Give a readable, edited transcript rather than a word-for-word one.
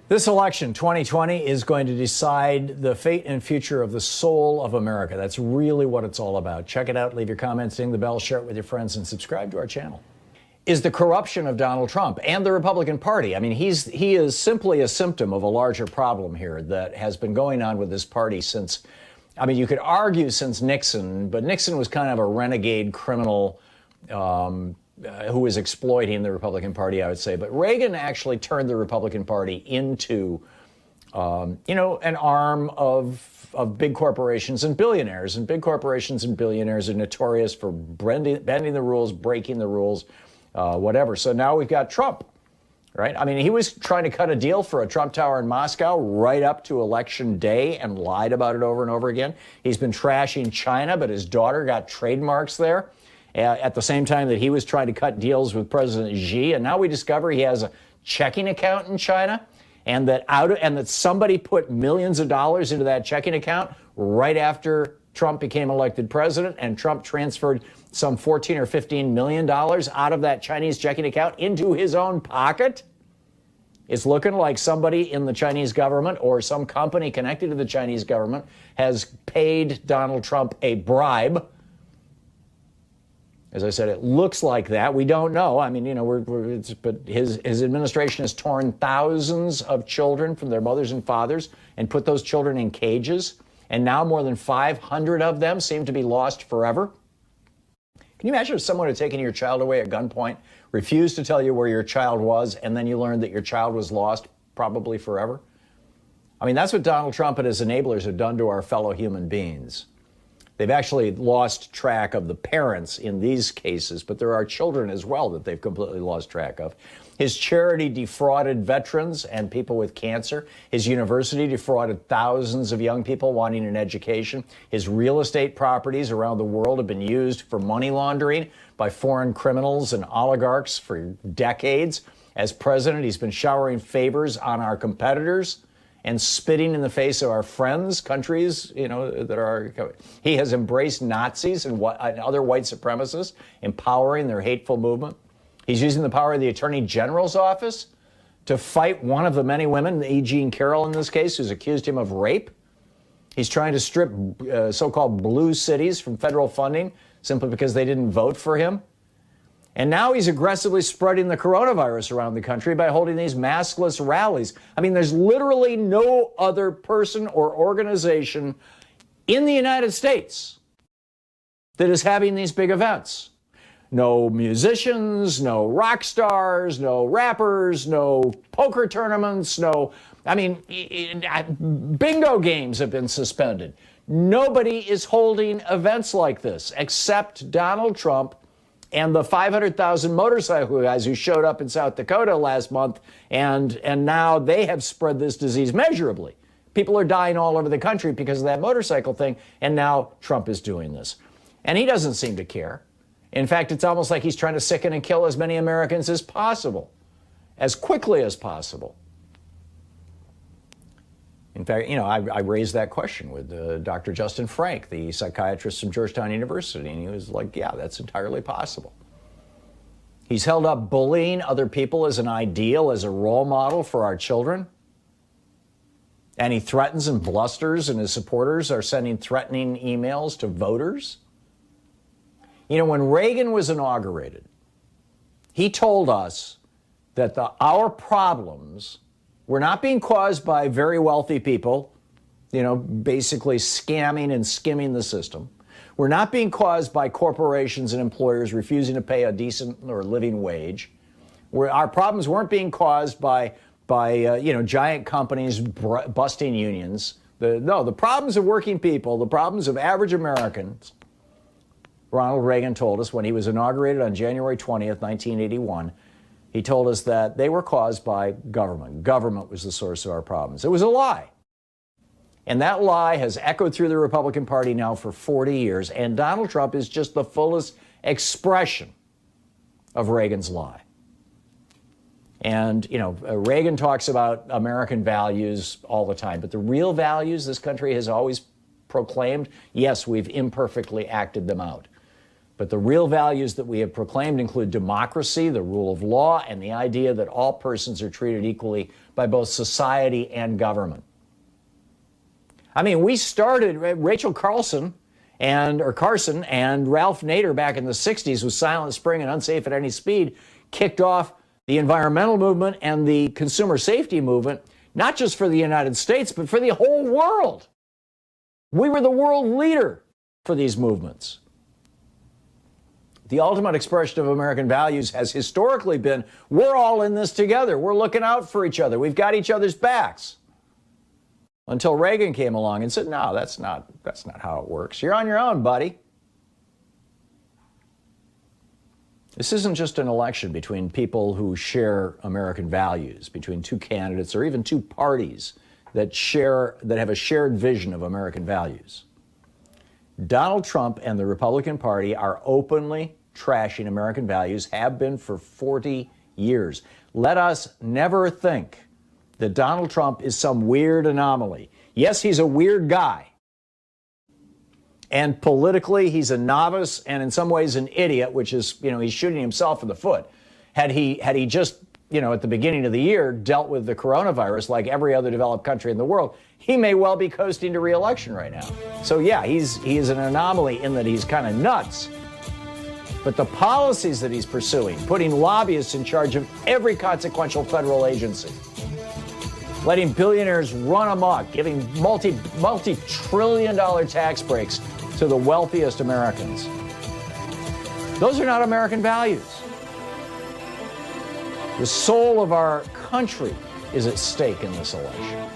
This election, 2020, is going to decide the fate and future of the soul of America. That's really what it's all about. Check it out. Leave your comments, ding the bell, share it with your friends, and subscribe to our channel. Is the corruption of Donald Trump and the Republican Party. I mean, he is simply a symptom of a larger problem here that has been going on with this party since, I mean, you could argue since Nixon, but Nixon was kind of a renegade criminal who was exploiting the Republican Party, I would say. But Reagan actually turned the Republican Party into, an arm of big corporations and billionaires. And big corporations and billionaires are notorious for bending the rules, breaking the rules, whatever. So now we've got Trump, right? I mean, he was trying to cut a deal for a Trump Tower in Moscow right up to Election Day and lied about it over and over again. He's been trashing China, but his daughter got trademarks there at the same time that he was trying to cut deals with President Xi. And now we discover he has a checking account in China, and that somebody put millions of dollars into that checking account right after Trump became elected president, and Trump transferred some $14 or $15 million out of that Chinese checking account into his own pocket. It's looking like somebody in the Chinese government or some company connected to the Chinese government has paid Donald Trump a bribe. As I said, it looks like that. We don't know. I mean, but his administration has torn thousands of children from their mothers and fathers and put those children in cages. And now more than 500 of them seem to be lost forever. Can you imagine if someone had taken your child away at gunpoint, refused to tell you where your child was, and then you learned that your child was lost, probably forever? I mean, that's what Donald Trump and his enablers have done to our fellow human beings. They've actually lost track of the parents in these cases, but there are children as well that they've completely lost track of. His charity defrauded veterans and people with cancer. His university defrauded thousands of young people wanting an education. His real estate properties around the world have been used for money laundering by foreign criminals and oligarchs for decades. As president, he's been showering favors on our competitors and spitting in the face of our friends, countries, he has embraced Nazis and other white supremacists, empowering their hateful movement. He's using the power of the Attorney General's office to fight one of the many women, E. Jean Carroll in this case, who's accused him of rape. He's trying to strip so-called blue cities from federal funding simply because they didn't vote for him. And now he's aggressively spreading the coronavirus around the country by holding these maskless rallies. I mean, there's literally no other person or organization in the United States that is having these big events. No musicians, no rock stars, no rappers, no poker tournaments, bingo games have been suspended. Nobody is holding events like this except Donald Trump and the 500,000 motorcycle guys who showed up in South Dakota last month, and now they have spread this disease measurably. People are dying all over the country because of that motorcycle thing, and now Trump is doing this. And he doesn't seem to care. In fact, it's almost like he's trying to sicken and kill as many Americans as possible, as quickly as possible. In fact, I raised that question with Dr. Justin Frank, the psychiatrist from Georgetown University, and he was like, yeah, that's entirely possible. He's held up bullying other people as an ideal, as a role model for our children. And he threatens and blusters, and his supporters are sending threatening emails to voters. When Reagan was inaugurated, he told us that our problems were not being caused by very wealthy people, basically scamming and skimming the system. We're not being caused by corporations and employers refusing to pay a decent or living wage. Our problems weren't being caused by giant companies busting unions. The problems of working people, the problems of average Americans, Ronald Reagan told us when he was inaugurated on January 20th, 1981, he told us that they were caused by government. Government was the source of our problems. It was a lie. And that lie has echoed through the Republican Party now for 40 years. And Donald Trump is just the fullest expression of Reagan's lie. And, Reagan talks about American values all the time. But the real values this country has always proclaimed, yes, we've imperfectly acted them out. But the real values that we have proclaimed include democracy, the rule of law, and the idea that all persons are treated equally by both society and government. I mean, we started, Rachel Carson and Ralph Nader back in the 60s with Silent Spring and Unsafe at Any Speed kicked off the environmental movement and the consumer safety movement, not just for the United States, but for the whole world. We were the world leader for these movements. The ultimate expression of American values has historically been, we're all in this together. We're looking out for each other. We've got each other's backs. Until Reagan came along and said, no, that's not how it works. You're on your own, buddy. This isn't just an election between people who share American values, between two candidates or even two parties that have a shared vision of American values. Donald Trump and the Republican Party are openly trashing American values, have been for 40 years. Let us never think that Donald Trump is some weird anomaly. Yes, he's a weird guy. And politically, he's a novice and in some ways an idiot, which is, he's shooting himself in the foot. Had he just, at the beginning of the year dealt with the coronavirus like every other developed country in the world, he may well be coasting to re-election right now. So yeah, he is an anomaly in that he's kind of nuts. But the policies that he's pursuing, putting lobbyists in charge of every consequential federal agency, letting billionaires run amok, giving multi-trillion-dollar tax breaks to the wealthiest Americans. Those are not American values. The soul of our country is at stake in this election.